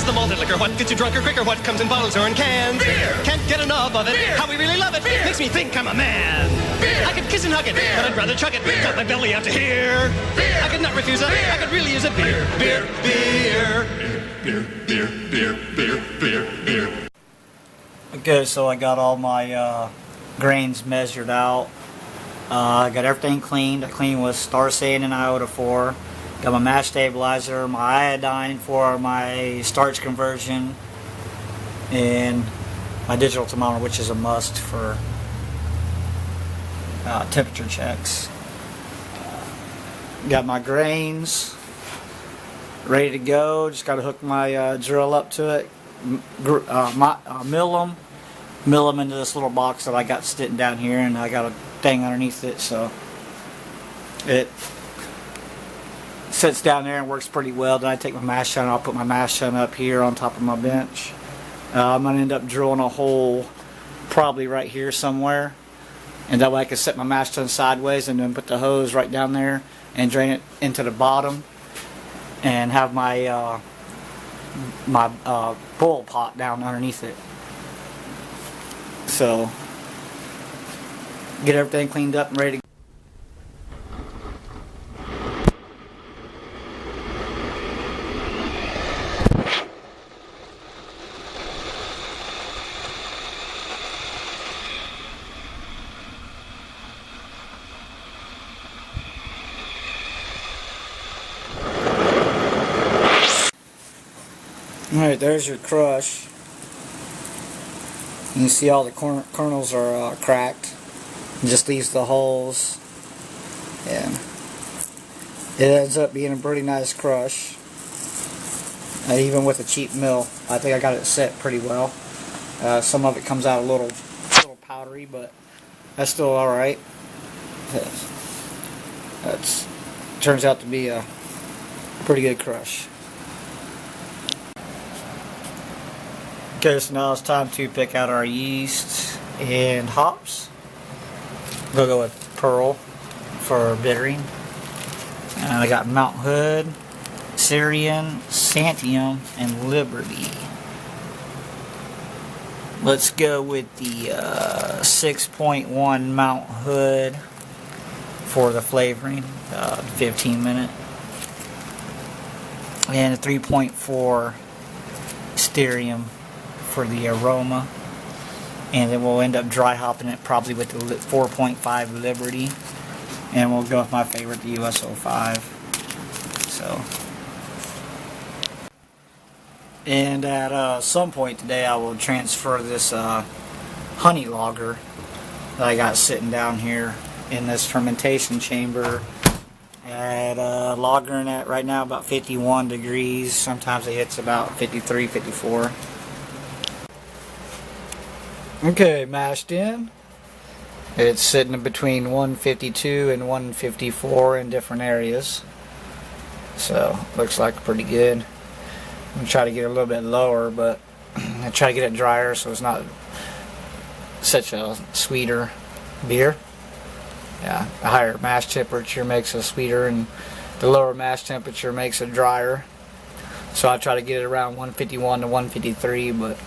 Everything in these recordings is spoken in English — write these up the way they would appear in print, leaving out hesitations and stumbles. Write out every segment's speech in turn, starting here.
the malted liquor? What gets you drunker quicker? What comes in bottles or in cans? Beer! Can't get enough of it. Beer! How we really love it. Beer! Makes me think I'm a man. Beer! I could kiss and hug it, Beer! but I'd rather chug it. Beer! Got my belly out to here. Beer! I could not refuse it. Beer! I could really use a beer. Beer, beer. Beer. Okay, so I got all my grains measured out. I got everything cleaned. I cleaned with Star Sand and iota 4. Got my mash stabilizer, my iodine for my starch conversion, and my digital thermometer, which is a must for temperature checks. Got my grains ready to go. Just got to hook my drill up to it, mill them into this little box that I got sitting down here, and I got a thing underneath it, so it sits down there and works pretty well. Then I take my mash tun, I'll put my mash tun up here on top of my bench. I'm going to end up drilling a hole probably right here somewhere, and that way I can set my mash tun sideways and then put the hose right down there and drain it into the bottom and have my boil pot down underneath it. So get everything cleaned up and ready to go. Alright, there's your crush. You can see all the kernels are cracked. It just leaves the holes. And it ends up being a pretty nice crush. Even with a cheap mill. I think I got it set pretty well. Some of it comes out a little powdery, but that's still alright. That turns out to be a pretty good crush. Okay, so now it's time to pick out our yeast and hops. We'll go with Pearl for bittering. And I got Mount Hood, Syrian, Santiam, and Liberty. Let's go with the 6.1 Mount Hood for the flavoring, 15 minute. And a 3.4 Styrium for the aroma, and then we'll end up dry hopping it probably with the 4.5 Liberty, and we'll go with my favorite, the US-05. So, and at some point today I will transfer this honey lager that I got sitting down here in this fermentation chamber at lagering at right now about 51 degrees. Sometimes it hits about 53, 54. Okay, mashed in. It's sitting in between 152 and 154 in different areas. So, looks like pretty good. I'm going to try to get it a little bit lower, but I try to get it drier so it's not such a sweeter beer. Yeah, a higher mash temperature makes it sweeter, and the lower mash temperature makes it drier. So I try to get it around 151 to 153, but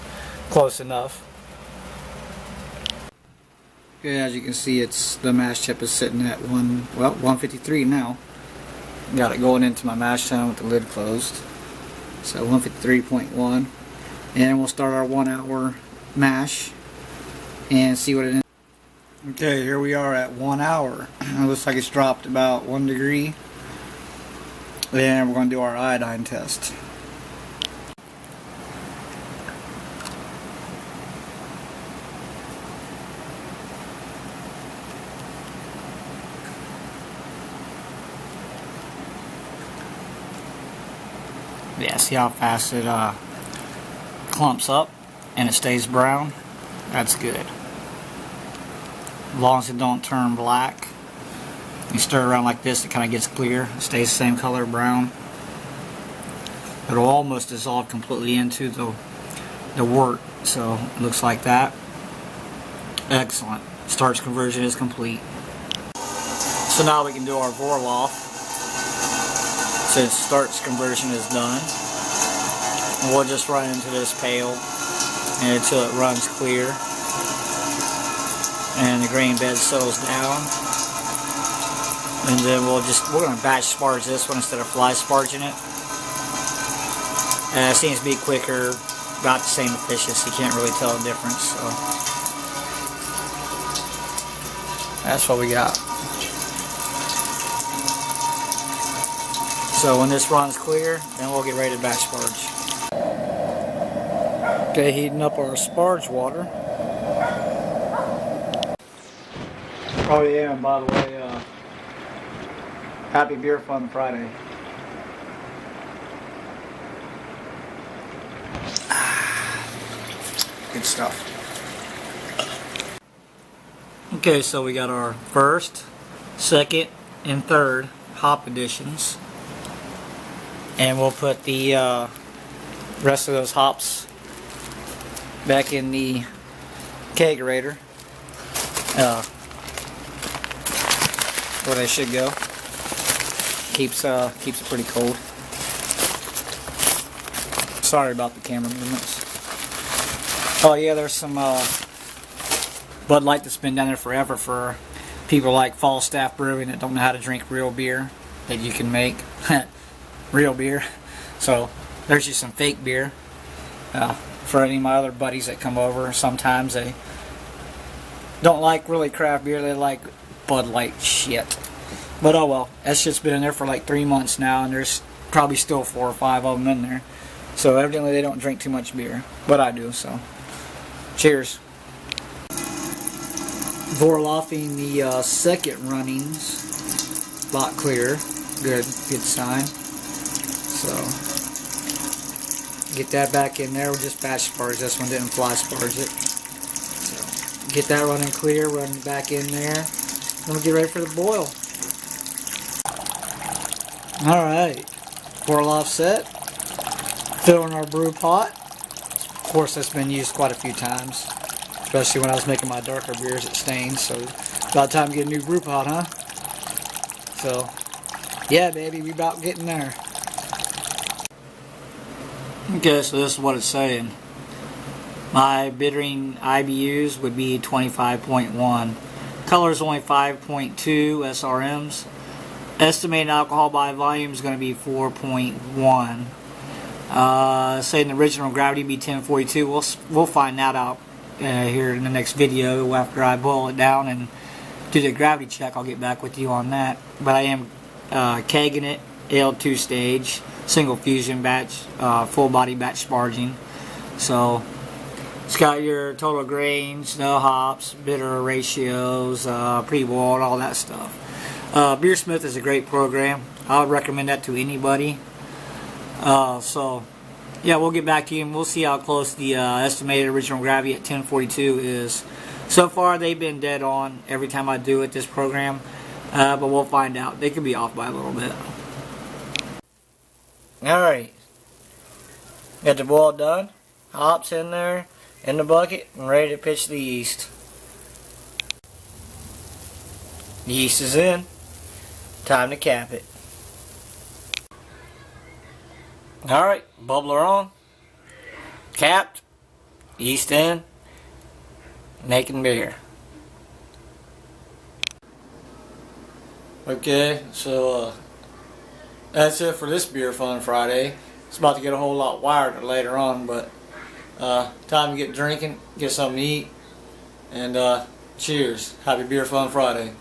close enough. Okay, as you can see, the mash temp is sitting at 153 now. Got it going into my mash tun with the lid closed. So 153.1, and we'll start our 1 hour mash and see what it is. Okay, here we are at 1 hour. It looks like it's dropped about 1 degree. And we're going to do our iodine test. Yeah, see how fast it clumps up and it stays brown? That's good. As long as it don't turn black. You stir around like this, it kind of gets clear. It stays the same color, brown. It'll almost dissolve completely into the wort, so it looks like that. Excellent. Starch conversion is complete. So now we can do our Vorlauf. Since starch conversion is done. And we'll just run into this pail until it runs clear and the grain bed settles down. And then we're going to batch sparge this one instead of fly sparging it. It seems to be quicker, about the same efficiency. You can't really tell the difference. So that's what we got. So when this runs clear, then we'll get ready to batch sparge. Okay, heating up our sparge water. Oh yeah, and by the way, happy Beer Fun Friday. Good stuff. Okay, so we got our first, second, and third hop additions. And we'll put the rest of those hops back in the kegerator. Where they should go. Keeps it pretty cold. Sorry about the camera movements. Oh yeah, there's some Bud Light that's been down there forever for people like Falstaff Brewing that don't know how to drink real beer that you can make real beer. So there's just some fake beer for any of my other buddies that come over. Sometimes they don't like really craft beer, they like Bud Light shit. But oh well, that's just been in there for like 3 months now, and there's probably still 4 or 5 of them in there. So evidently they don't drink too much beer, but I do. So cheers. Vorloffing the second runnings, lot clear, good sign. So get that back in there. We'll just batch sparge. This one didn't fly sparge it. So get that running clear, run it back in there. Then we'll get ready for the boil. Alright, Vorloff set. Fill in our brew pot. Of course, that's been used quite a few times, especially when I was making my darker beers, it stains. So about time to get a new brew pot, huh? So yeah, baby, we about getting there. Okay, so this is what it's saying. My bittering IBUs would be 25.1. Color is only 5.2 SRMs. Estimated alcohol by volume is going to be 4.1. Saying the original gravity be 1042. We'll find that out here in the next video after I boil it down and do the gravity check. I'll get back with you on that. But I am kegging it, ale 2-stage, single fusion batch, full body batch sparging. So it's got your total grains, no hops, bitter ratios, pre-boiled, all that stuff. Beersmith is a great program. I would recommend that to anybody. So yeah, we'll get back to you and we'll see how close the estimated original gravity at 1042 is. So far they've been dead on every time I do it, this program, but we'll find out. They could be off by a little bit. Alright, got the boil done, hops in there, in the bucket, and ready to pitch the yeast. The yeast is in. Time to cap it. Alright, bubbler on. Capped. Yeast in. Making beer. Okay, so that's it for this Beer Fun Friday. It's about to get a whole lot wilder later on, but time to get drinking, get something to eat, and cheers. Happy Beer Fun Friday.